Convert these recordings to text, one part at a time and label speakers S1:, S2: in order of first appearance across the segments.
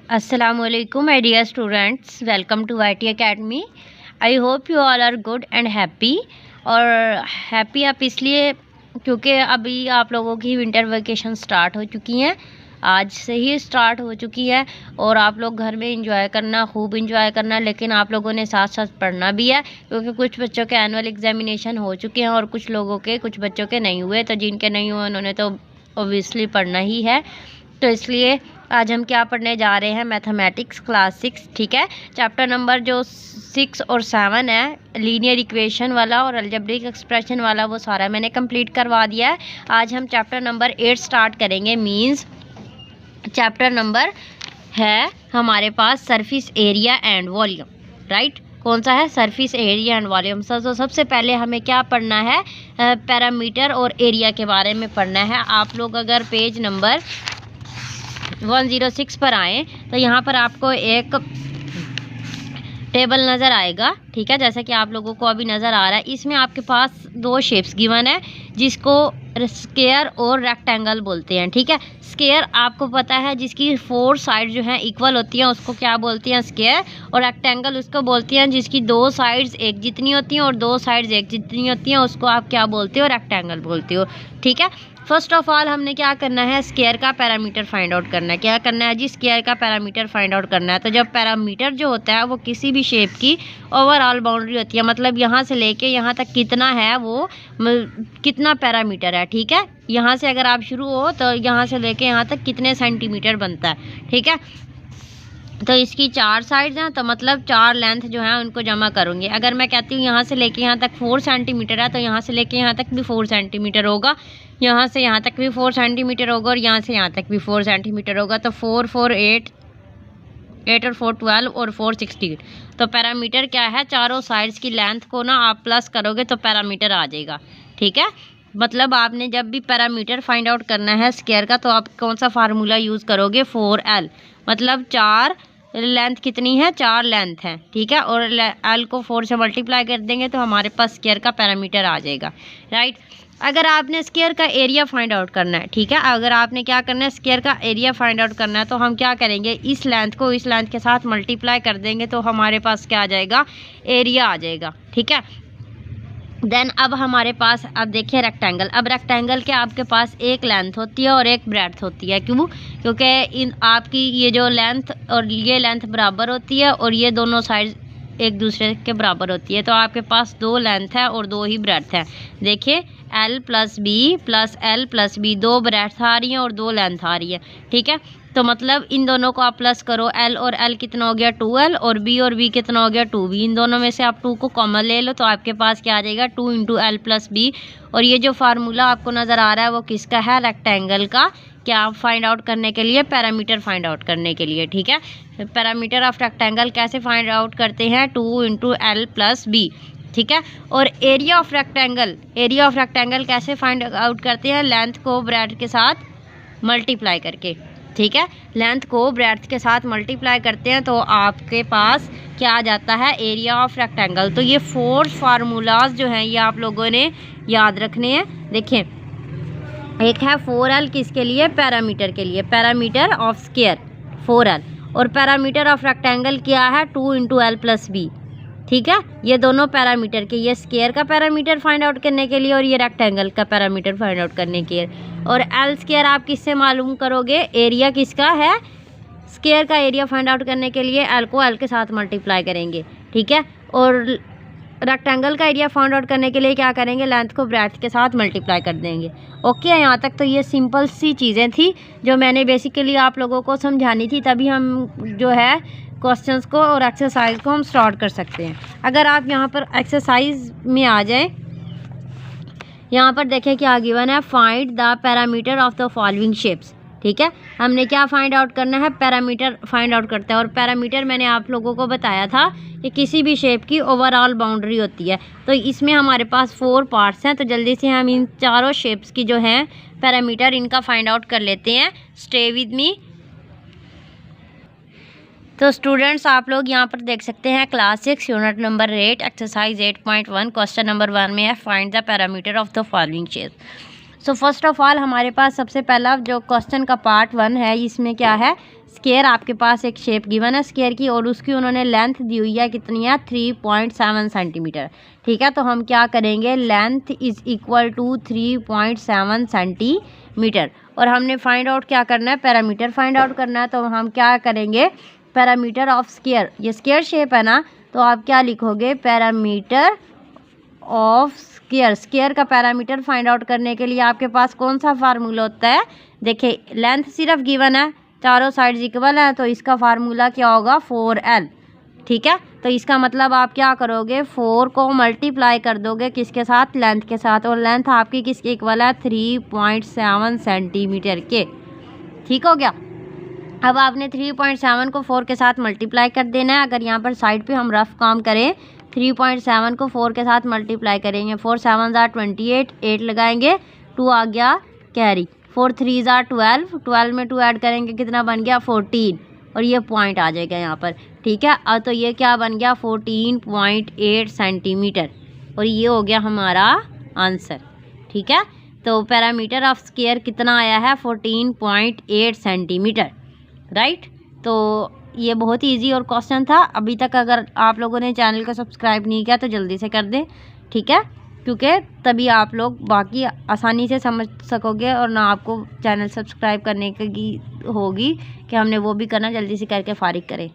S1: Assalamualaikum my dear students, welcome to IT Academy. I hope you all are good and happy। और happy आप इसलिए क्योंकि अभी आप लोगों की विंटर वेकेशन स्टार्ट हो चुकी हैं, आज से ही स्टार्ट हो चुकी है। और आप लोग घर में इंजॉय करना, खूब इंजॉय करना, लेकिन आप लोगों ने साथ साथ पढ़ना भी है, क्योंकि कुछ बच्चों के एनुअल एग्जामिनेशन हो चुके हैं और कुछ बच्चों के नहीं हुए। तो जिनके नहीं हुए उन्होंने तो ऑब्वियसली पढ़ना ही है। तो इसलिए आज हम क्या पढ़ने जा रहे हैं, मैथमेटिक्स क्लास 6। ठीक है, चैप्टर नंबर जो 6 और 7 है, लीनियर इक्वेशन वाला और अलजेब्रिक एक्सप्रेशन वाला, वो सारा मैंने कंप्लीट करवा दिया है। आज हम चैप्टर नंबर 8 स्टार्ट करेंगे। मींस चैप्टर नंबर है हमारे पास surface area and volume. Right, कौन सा है? Surface area and volume. तो सबसे पहले हमें क्या पढ़ना है, पैरामीटर और एरिया के बारे में पढ़ना है। आप लोग अगर पेज नंबर 106 पर आए तो यहाँ पर आपको एक टेबल नज़र आएगा। ठीक है, जैसा कि आप लोगों को अभी नज़र आ रहा है। इसमें आपके पास दो शेप्स गिवन है, जिसको स्क्वायर और रेक्टेंगल बोलते हैं। ठीक है, स्क्वायर आपको पता है जिसकी 4 साइड जो हैं इक्वल होती हैं, उसको क्या बोलती हैं? स्क्वायर। और रेक्टेंगल उसको बोलती हैं जिसकी 2 साइड्स एक जितनी होती हैं और 2 साइड्स एक जितनी होती हैं, उसको आप क्या बोलते हो? रेक्टेंगल बोलते हो। ठीक है, फर्स्ट ऑफ ऑल हमने क्या करना है, स्क्वायर का पैरामीटर फाइंड आउट करना है। क्या करना है जी? स्क्वायर का पैरामीटर फाइंड आउट करना है। तो जब पैरामीटर जो होता है वो किसी भी शेप की ओवरऑल बाउंड्री होती है, मतलब यहाँ से लेके यहाँ तक कितना है, वो कितना पैरामीटर है। ठीक है, यहाँ से अगर आप शुरू हो तो यहाँ से लेके यहाँ तक कितने सेंटीमीटर बनता है। ठीक है, तो इसकी 4 साइड्स हैं, तो मतलब 4 लेंथ जो है उनको जमा करूँगी। अगर मैं कहती हूँ यहाँ से लेके यहाँ तक 4 सेंटीमीटर है, तो यहाँ से लेके यहाँ तक भी 4 सेंटीमीटर होगा, यहाँ से यहाँ तक भी 4 सेंटीमीटर होगा और यहाँ से यहाँ तक भी 4 सेंटीमीटर होगा। तो 4 4 8 8 और 4 12 और 4 16। तो पैरामीटर क्या है? चारों साइड्स की लेंथ को ना आप प्लस करोगे तो पैरामीटर आ जाएगा। ठीक है, मतलब आपने जब भी पैरामीटर फाइंड आउट करना है स्क्वायर का, तो आप कौन सा फार्मूला यूज़ करोगे? 4L। मतलब 4 लेंथ कितनी है? 4 लेंथ है। ठीक है, और L को 4 से मल्टीप्लाई कर देंगे तो हमारे पास स्क्वायर का पैरामीटर आ जाएगा। राइट, अगर आपने स्क्वायर का एरिया फाइंड आउट करना है, ठीक है, अगर आपने क्या करना है, स्क्वायर का एरिया फाइंड आउट करना है, तो हम क्या करेंगे, इस लेंथ को इस लेंथ के साथ मल्टीप्लाई कर देंगे तो हमारे पास क्या आ जाएगा? एरिया आ जाएगा। ठीक है, देन अब हमारे पास, अब देखिए रेक्टेंगल। अब रेक्टेंगल के आपके पास एक लेंथ होती है और एक ब्रेड्थ होती है। क्यों? क्योंकि इन आपकी ये जो लेंथ और ये लेंथ बराबर होती है और ये दोनों साइड एक दूसरे के बराबर होती है। तो आपके पास 2 लेंथ है और 2 ही ब्रेड्थ है। देखिए L + B + L + B, 2 breadth आ रही हैं और 2 लेंथ आ रही है। ठीक है, तो मतलब इन दोनों को आप प्लस करो, L और L कितना हो गया? 2L, और B कितना हो गया? 2B। इन दोनों में से आप 2 को कॉमन ले लो तो आपके पास क्या आ जाएगा? 2 × L + B। और ये जो फार्मूला आपको नज़र आ रहा है वो किसका है? रेक्टेंगल का। क्या फाइंड आउट करने के लिए? पैरामीटर फाइंड आउट करने के लिए। ठीक है, पैरामीटर ऑफ रेक्टेंगल कैसे फाइंड आउट करते हैं? 2 × L + B। ठीक है, और एरिया ऑफ रेक्टेंगल कैसे फाइंड आउट करते हैं? लेंथ को ब्रेड्थ के साथ मल्टीप्लाई करके। ठीक है, लेंथ को ब्रेड्थ के साथ मल्टीप्लाई करते हैं तो आपके पास क्या आ जाता है? Area of rectangle. तो ये 4 फार्मूलाज जो हैं ये आप लोगों ने याद रखने हैं। देखें, एक है 4L किसके लिए? पैरामीटर के लिए, पैरामीटर ऑफ स्क्वायर 4L, और पैरामीटर ऑफ रेक्टेंगल क्या है? 2 × L + B। ठीक है, ये दोनों पैरामीटर के, ये स्क्वायर का पैरामीटर फाइंड आउट करने के लिए और ये रेक्टेंगल का पैरामीटर फाइंड आउट करने के लिए। और L स्क्वायर आप किससे मालूम करोगे? एरिया किसका है? स्क्वायर का एरिया फाइंड आउट करने के लिए L को L के साथ मल्टीप्लाई करेंगे। ठीक है, और रेक्टेंगल का एरिया फाइंड आउट करने के लिए क्या करेंगे? लेंथ को ब्रेड्थ के साथ मल्टीप्लाई कर देंगे। ओके, यहाँ तक तो ये सिंपल सी चीज़ें थी जो मैंने बेसिकली आप लोगों को समझानी थी, तभी हम जो है क्वेश्चंस को और एक्सरसाइज को हम स्टार्ट कर सकते हैं। अगर आप यहाँ पर एक्सरसाइज में आ जाएं, यहाँ पर देखें क्या गिवन है, find the parameter of the following shapes. ठीक है, हमने क्या फाइंड आउट करना है? पैरामीटर फाइंड आउट करते हैं। और पैरामीटर मैंने आप लोगों को बताया था कि किसी भी शेप की ओवरऑल बाउंड्री होती है। तो इसमें हमारे पास 4 पार्ट्स हैं, तो जल्दी से हम इन चारों शेप्स की जो हैं पैरामीटर, इनका फाइंड आउट कर लेते हैं। Stay with me. तो स्टूडेंट्स आप लोग यहाँ पर देख सकते हैं class 6 unit number 8 exercise 8.1 question number 1 में है find the parameter of the following shape. So first of all हमारे पास सबसे पहला जो क्वेश्चन का पार्ट 1 है, इसमें क्या है, स्क्वायर आपके पास एक शेप गिवन है स्क्वायर की और उसकी उन्होंने लेंथ दी हुई है कितनी है 3.7 सेंटीमीटर। ठीक है, तो हम क्या करेंगे, length is equal to 3.7 centimetre और हमने फाइंड आउट क्या करना है, पैरामीटर फाइंड आउट करना है। तो हम क्या करेंगे, पैरामीटर ऑफ स्क्वायर, ये स्क्वायर शेप है ना, तो आप क्या लिखोगे, पैरामीटर ऑफ स्क्वायर। स्क्वायर का पैरामीटर फाइंड आउट करने के लिए आपके पास कौन सा फार्मूला होता है, देखिए लेंथ सिर्फ गिवन है, चारों साइड्स इक्वल है, तो इसका फार्मूला क्या होगा 4L। ठीक है, तो इसका मतलब आप क्या करोगे, 4 को मल्टीप्लाई कर दोगे किसके साथ, लेंथ के साथ, और लेंथ आपकी किसके इक्वल है 3.7 सेंटीमीटर के। ठीक हो गया। अब आपने 3.7 को 4 के साथ मल्टीप्लाई कर देना है। अगर यहाँ पर साइड पे हम रफ काम करें, 3.7 को 4 के साथ मल्टीप्लाई करेंगे, 4 7 28, 8 लगाएंगे, 2 आ गया कैरी, 4 3 12, 12 में 2 ऐड करेंगे कितना बन गया 14 और ये पॉइंट आ जाएगा यहाँ पर। ठीक है, अब तो ये क्या बन गया 14.8 सेंटीमीटर और ये हो गया हमारा आंसर। ठीक है, तो पैरामीटर ऑफ स्क्वायर कितना आया है 14.8 सेंटीमीटर, राइट। तो ये बहुत ही इजी और क्वेश्चन था। अभी तक अगर आप लोगों ने चैनल को सब्सक्राइब नहीं किया तो जल्दी से कर दें, ठीक है, क्योंकि तभी आप लोग बाकी आसानी से समझ सकोगे और ना आपको चैनल सब्सक्राइब करने की होगी कि हमने वो भी करना, जल्दी से करके फारिग करें।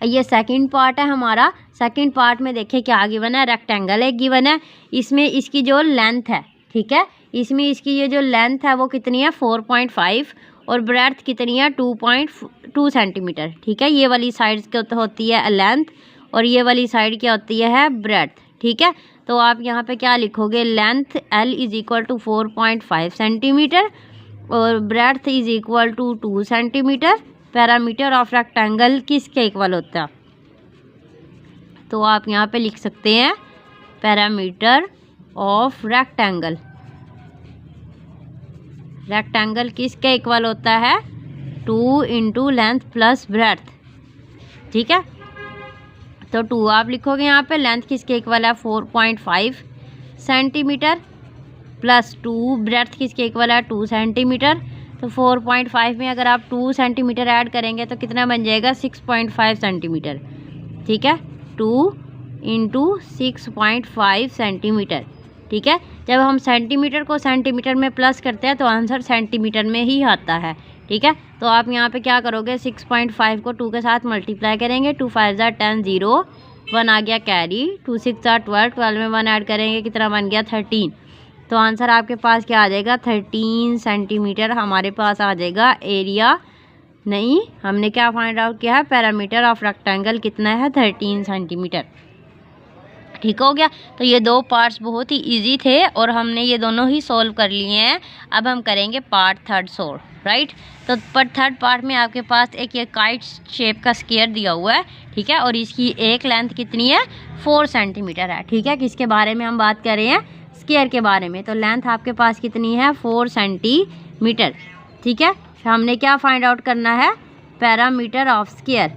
S1: ये सेकंड पार्ट है हमारा। सेकंड पार्ट में देखिए क्या गिवन है, रेक्टेंगल एक गिवन है, इसमें इसकी जो लेंथ है, ठीक है, इसमें इसकी ये जो लेंथ है वो कितनी है 4.5 और ब्रेड्थ कितनी है 2.2 सेंटीमीटर। ठीक है, ये वाली साइड क्या होती है लेंथ और ये वाली साइड क्या होती है ब्रेड्थ। ठीक है, तो आप यहाँ पे क्या लिखोगे, length L is equal to 4.5 centimetre और breadth is equal to 2 centimetre. Parameter of rectangle किसके इक्वल होता है, तो आप यहाँ पे लिख सकते हैं पैरामीटर ऑफ रेक्टेंगल। रेक्टेंगल किसके इक्वल होता है 2 इंटू लेंथ प्लस ब्रेड्थ। ठीक है, तो 2 आप लिखोगे यहाँ पे, लेंथ किसके इक्वल है 4.5 सेंटीमीटर प्लस 2, ब्रेड्थ किसके इक्वल है 2 सेंटीमीटर। तो 4.5 में अगर आप 2 सेंटीमीटर ऐड करेंगे तो कितना बन जाएगा 6.5 सेंटीमीटर। ठीक है, 2 इंटू 6.5 सेंटीमीटर। ठीक है, जब हम सेंटीमीटर को सेंटीमीटर में प्लस करते हैं तो आंसर सेंटीमीटर में ही आता है। ठीक है, तो आप यहाँ पे क्या करोगे, 6.5 को 2 के साथ मल्टीप्लाई करेंगे, 2 5 10 0 1 आ गया कैरी, 2 6 12, 12 में 1 ऐड करेंगे कितना बन गया 13। तो आंसर आपके पास क्या आ जाएगा 13 सेंटीमीटर हमारे पास आ जाएगा। एरिया नहीं, हमने क्या फाइंड आउट किया है, पैरामीटर ऑफ रेक्टेंगल कितना है 13 सेंटीमीटर। ठीक हो गया, तो ये 2 पार्ट्स बहुत ही इजी थे और हमने ये दोनों ही सॉल्व कर लिए हैं। अब हम करेंगे पार्ट 3 सॉल्व, राइट। तो पर 3rd पार्ट में आपके पास एक ये काइट शेप का स्क्वायर दिया हुआ है, ठीक है, और इसकी एक लेंथ कितनी है 4 सेंटीमीटर है। ठीक है, किसके बारे में हम बात कर रहे हैं, स्क्वायर के बारे में। तो लेंथ आपके पास कितनी है 4 सेंटीमीटर। ठीक है, हमने क्या फाइंड आउट करना है, parameter of square,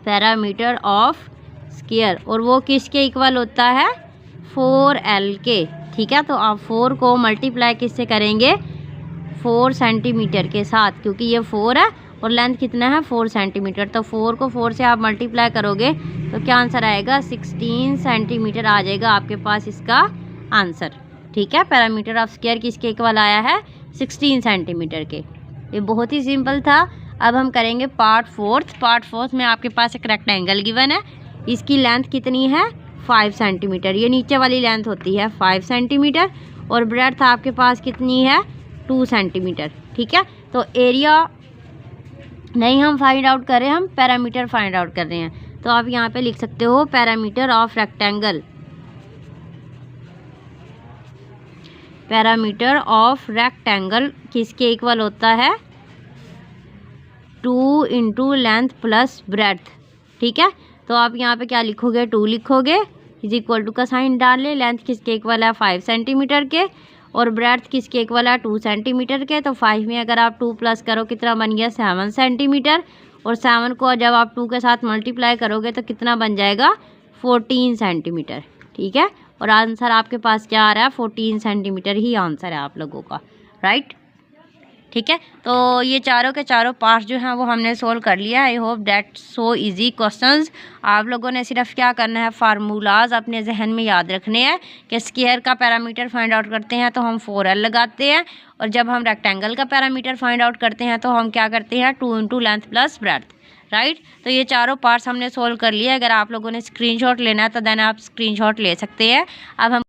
S1: parameter of square, और वो किसके इक्वल होता है 4L के। ठीक है, तो आप 4 को मल्टीप्लाई किससे करेंगे 4 सेंटीमीटर के साथ, क्योंकि ये 4 है और लेंथ कितना है 4 सेंटीमीटर। तो 4 को 4 से आप मल्टीप्लाई करोगे तो क्या आंसर आएगा 16 सेंटीमीटर आ जाएगा आपके पास इसका आंसर। ठीक है, पैरामीटर ऑफ स्क्वायर किसके इक्वल आया है 16 सेंटीमीटर के। ये बहुत ही सिंपल था। अब हम करेंगे पार्ट 4। पार्ट 4 में आपके पास एक रेक्टेंगल गिवन है, इसकी लेंथ कितनी है 5 सेंटीमीटर, ये नीचे वाली लेंथ होती है 5 सेंटीमीटर और ब्रेड्थ आपके पास कितनी है 2 सेंटीमीटर। ठीक है, तो एरिया नहीं हम फाइंड आउट कर रहे हैं, हम पैरामीटर फाइंड आउट कर रहे हैं। तो आप यहाँ पे लिख सकते हो parameter of rectangle, parameter of rectangle किसके इक्वल होता है 2 इंटू लेंथ प्लस ब्रेड्थ। ठीक है, तो आप यहाँ पे क्या लिखोगे 2 लिखोगे, इज इक्वल टू का साइन डाल ले, लेंथ किसके इक्वल है 5 सेंटीमीटर के और ब्रेड्थ किसके इक्वल है 2 सेंटीमीटर के। तो 5 में अगर आप 2 प्लस करो कितना बन गया 7 सेंटीमीटर और 7 को जब आप 2 के साथ मल्टीप्लाई करोगे तो कितना बन जाएगा 14 सेंटीमीटर। ठीक है, और आंसर आपके पास क्या आ रहा है, 14 सेंटीमीटर ही आंसर है आप लोगों का, राइट। ठीक है, तो ये चारों के चारों पार्ट्स जो हैं वो हमने सोल्व कर लिया। I hope that so easy questions. आप लोगों ने सिर्फ क्या करना है, फार्मूलाज अपने जहन में याद रखने हैं कि स्क्वायर का पैरामीटर फाइंड आउट करते हैं तो हम 4L लगाते हैं, और जब हम रेक्टेंगल का पैरामीटर फाइंड आउट करते हैं तो हम क्या करते हैं, 2 into length plus breadth, right. तो ये चारों पार्ट्स हमने सोल्व कर लिए। अगर आप लोगों ने स्क्रीनशॉट लेना है तो देन आप स्क्रीनशॉट ले सकते हैं। अब हम